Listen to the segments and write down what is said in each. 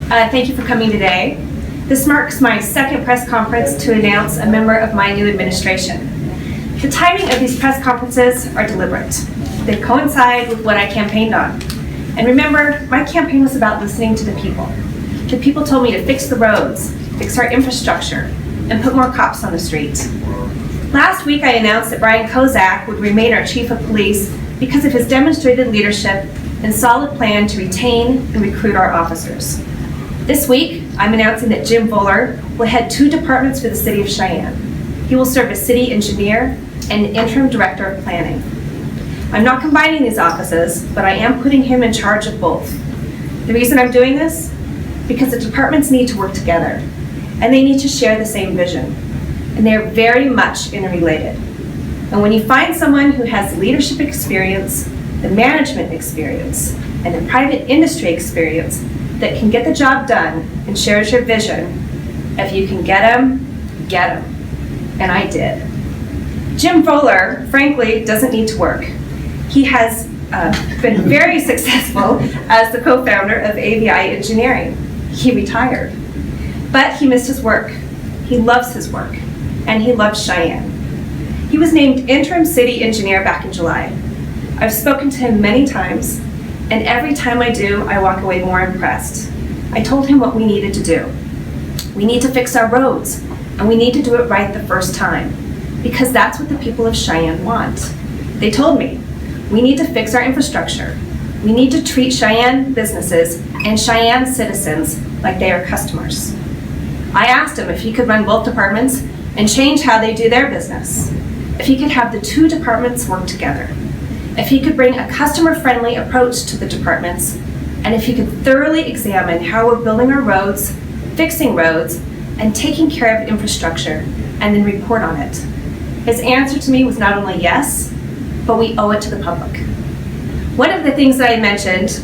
Thank you for coming today. This marks my second press conference to announce a member of my new administration. The timing of these press conferences are deliberate. They coincide with what I campaigned on. And remember, my campaign was about listening to the people. The people told me to fix the roads, fix our infrastructure, and put more cops on the streets. Last week, I announced that Brian Kozak would remain our chief of police because of his demonstrated leadership and solid plan to retain and recruit our officers. This week, I'm announcing that Jim Voeller will head 2 departments for the city of Cheyenne. He will serve as city engineer and interim director of planning. I'm not combining these offices, but I am putting him in charge of both. The reason I'm doing this? Because the departments need to work together, and they need to share the same vision. And they are very much interrelated. And when you find someone who has the leadership experience, the management experience, and the private industry experience that can get the job done and shares your vision, if you can get them, get them. And I did. Jim Voeller, frankly, doesn't need to work. He has been very successful as the co-founder of AVI Engineering. He retired, but he missed his work. He loves his work, and he loves Cheyenne. He was named interim city engineer back in July. I've spoken to him many times, and every time I do, I walk away more impressed. I told him what we needed to do. We need to fix our roads, and we need to do it right the first time, because that's what the people of Cheyenne want. They told me, we need to fix our infrastructure. We need to treat Cheyenne businesses and Cheyenne citizens like they are customers. I asked him if he could run both departments and change how they do their business. If he could have the 2 departments work together. If he could bring a customer-friendly approach to the departments, and if he could thoroughly examine how we're building our roads, fixing roads, and taking care of infrastructure, and then report on it. His answer to me was not only yes, but we owe it to the public. One of the things that I mentioned,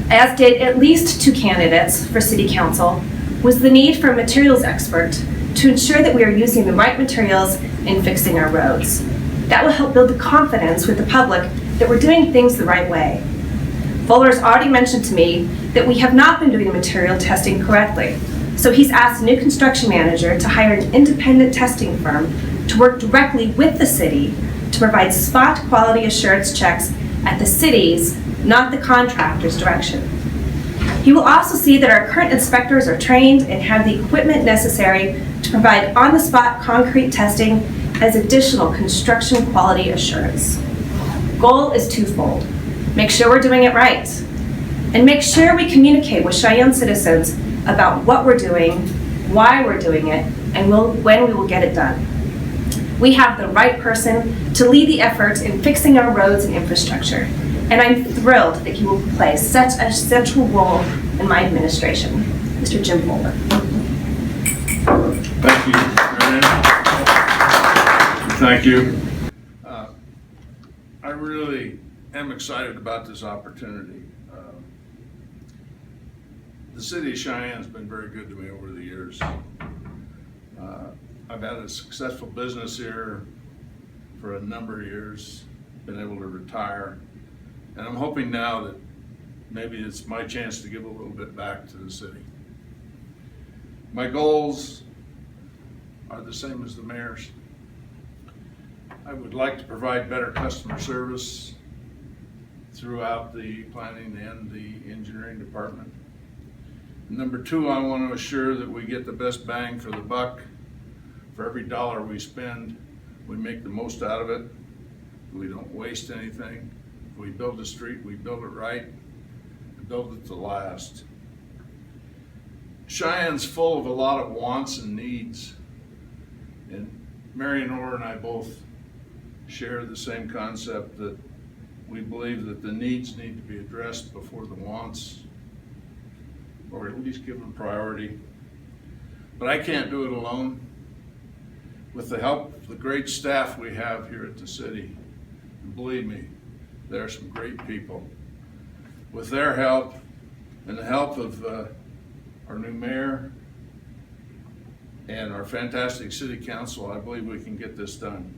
as did at least 2 candidates for city council, was the need for a materials expert to ensure that we are using the right materials in fixing our roads. That will help build the confidence with the public that we're doing things the right way. Voeller's already mentioned to me that we have not been doing material testing correctly, so he's asked a new construction manager to hire an independent testing firm to work directly with the city to provide spot quality assurance checks at the city's, not the contractor's, direction. He will also see that our current inspectors are trained and have the equipment necessary to provide on-the-spot concrete testing as additional construction quality assurance. Goal is twofold. Make sure we're doing it right, and make sure we communicate with Cheyenne citizens about what we're doing, why we're doing it, and when we will get it done. We have the right person to lead the effort in fixing our roads and infrastructure, and I'm thrilled that he will play such a central role in my administration. Mr. Jim Voeller. Thank you, Marian. Thank you. I really am excited about this opportunity. The city of Cheyenne has been very good to me over the years. I've had a successful business here for a number of years, been able to retire, and I'm hoping now that maybe it's my chance to give a little bit back to the city. My goals are the same as the mayor's. I would like to provide better customer service throughout the planning and the engineering department. Number 2, I want to assure that we get the best bang for the buck. For every dollar we spend, we make the most out of it. We don't waste anything. If we build a street, we build it right and build it to last. Cheyenne's full of a lot of wants and needs, and Marian Orr and I both share the same concept that we believe that the needs need to be addressed before the wants, or at least given priority. But I can't do it alone. With the help of the great staff we have here at the city, and believe me, there are some great people. With their help and the help of our new mayor and our fantastic city council, I believe we can get this done.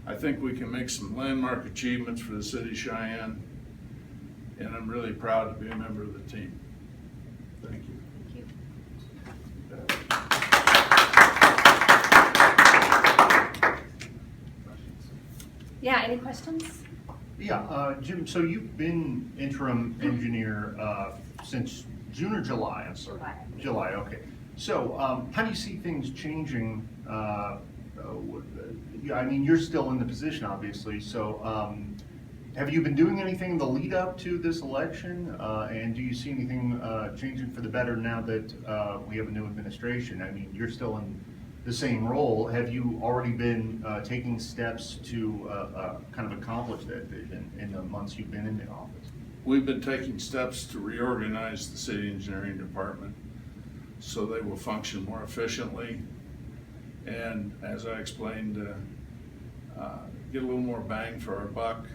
I think we can make some landmark achievements for the city of Cheyenne, and I'm really proud to be a member of the team. Any questions? Yeah, Jim, so you've been interim engineer since June or July? I'm sorry. July, okay. So how do you see things changing? I mean, you're still in the position, obviously, so have you been doing anything in the lead up to this election? And do you see anything changing for the better now that we have a new administration? I mean, you're still in the same role. Have you already been taking steps to kind of accomplish that vision in the months you've been in the office? We've been taking steps to reorganize the city engineering department so they will function more efficiently. And as I explained, get a little more bang for our buck.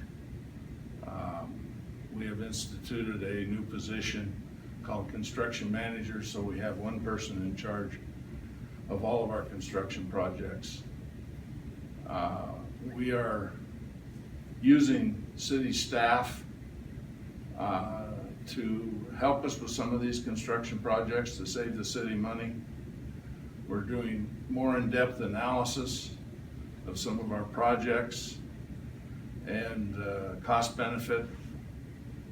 We have instituted a new position called construction manager, so we have one person in charge of all of our construction projects. We are using city staff to help us with some of these construction projects to save the city money. We're doing more in-depth analysis of some of our projects and cost-benefit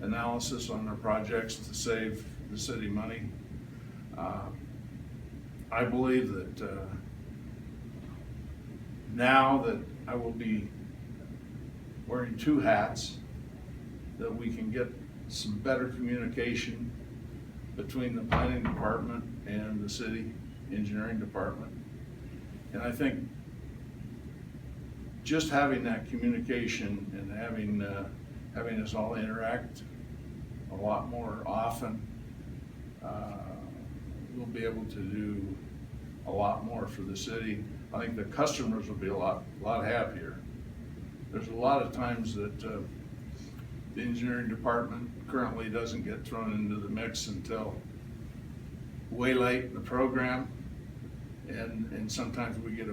analysis on our projects to save the city money. I believe that now that I will be wearing two hats, that we can get some better communication between the planning department and the city engineering department. And I think just having that communication and having us all interact a lot more often, we'll be able to do a lot more for the city. I think the customers will be a lot happier. There's a lot of times that the engineering department currently doesn't get thrown into the mix until way late in the program, and sometimes we get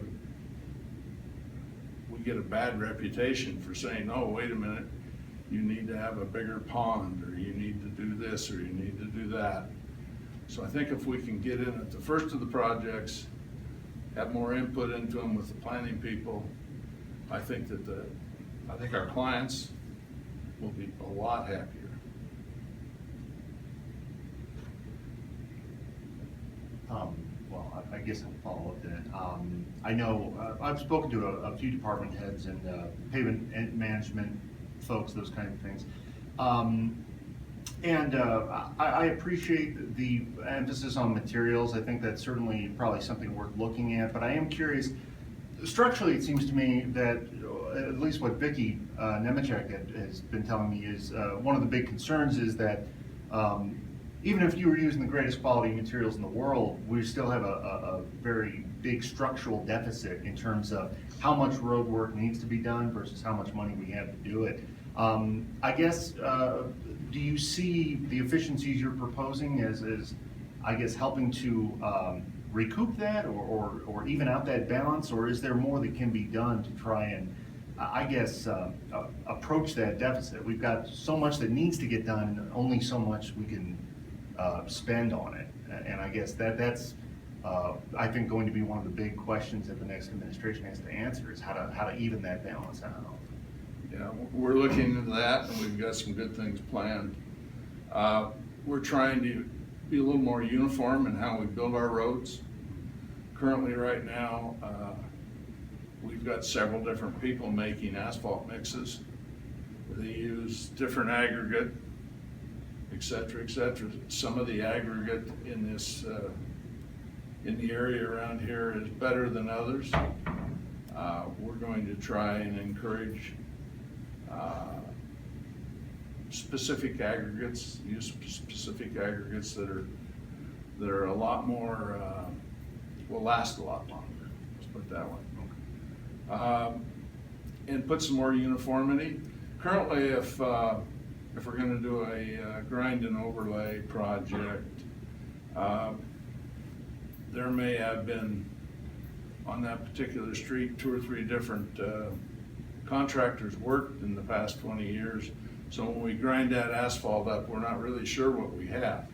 a bad reputation for saying, oh, wait a minute, you need to have a bigger pond, or you need to do this, or you need to do that. So I think if we can get in at the first of the projects, have more input into them with the planning people, I think our clients will be a lot happier. Well, I guess I'll follow up then. I know I've spoken to a few department heads and pavement management folks, those kind of things. I appreciate the emphasis on materials. I think that's certainly probably something worth looking at, but I am curious, structurally it seems to me that at least what Vicki Nemechek has been telling me is one of the big concerns is that even if you were using the greatest quality materials in the world, we still have a very big structural deficit in terms of how much road work needs to be done versus how much money we have to do it. I guess, do you see the efficiencies you're proposing as I guess, helping to recoup that or even out that balance, or is there more that can be done to try and, I guess, approach that deficit? We've got so much that needs to get done and only so much we can spend on it. And I guess that's, I think, going to be one of the big questions that the next administration has to answer is how to even that balance out. Yeah, we're looking into that, and we've got some good things planned. We're trying to be a little more uniform in how we build our roads. Currently, right now, we've got several different people making asphalt mixes. They use different aggregate, et cetera, et cetera. Some of the aggregate in this, in the area around here is better than others. We're going to try and encourage specific aggregates, use specific aggregates that are a lot more, will last a lot longer. Let's put it that way. And put some more uniformity. Currently, if we're going to do a grind and overlay project, there may have been on that particular street 2 or 3 different contractors worked in the past 20 years. So when we grind that asphalt up, we're not really sure what we have.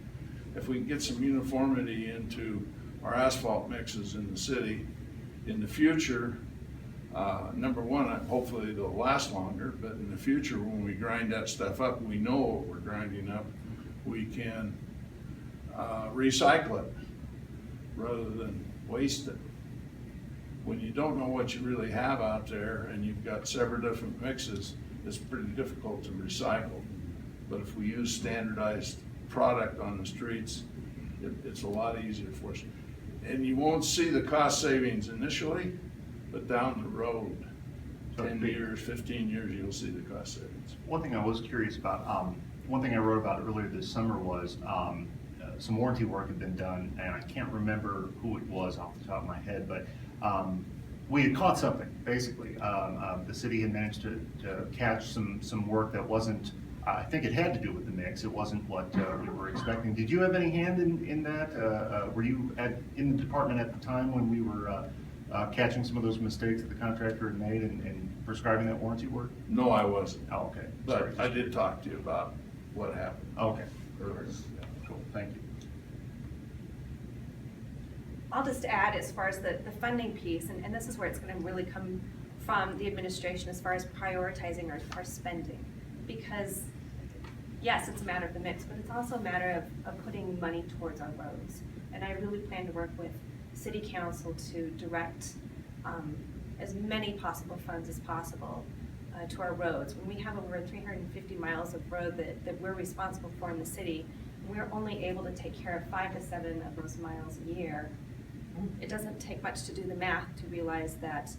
If we can get some uniformity into our asphalt mixes in the city, in the future, Number one, hopefully they'll last longer, but in the future, when we grind that stuff up, we know what we're grinding up. We can recycle it rather than waste it. When you don't know what you really have out there and you've got several different mixes, it's pretty difficult to recycle. But if we use standardized product on the streets, it's a lot easier for us. And you won't see the cost savings initially, but down the road, 10 years, 15 years, you'll see the cost savings. One thing I was curious about, one thing I wrote about earlier this summer was some warranty work had been done, and I can't remember who it was off the top of my head, but we had caught something, basically. The city had managed to catch some work that wasn't, I think it had to do with the mix. It wasn't what we were expecting. Did you have any hand in that? Were you in the department at the time when we were catching some of those mistakes that the contractor had made and prescribing that warranty work? No, I wasn't. Oh, okay. But I did talk to you about what happened. Okay. Earlier. Cool, thank you. I'll just add, as far as the funding piece, and this is where it's going to really come from the administration as far as prioritizing our spending. Because yes, it's a matter of the mix, but it's also a matter of putting money towards our roads. And I really plan to work with City Council to direct as many possible funds as possible to our roads. When we have over 350 miles of road that we're responsible for in the city, we're only able to take care of 5 to 7 of those miles a year. It doesn't take much to do the math to realize that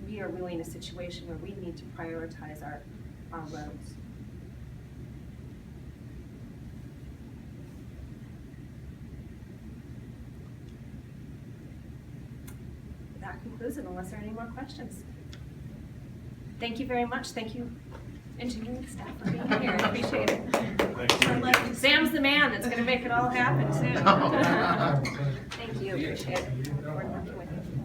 we are really in a situation where we need to prioritize our roads. That concludes it, unless there are any more questions. Thank you very much. Thank you, engineering staff, for being here. I appreciate it. Thank you. Sam's the man that's going to make it all happen, too. Thank you. Appreciate it.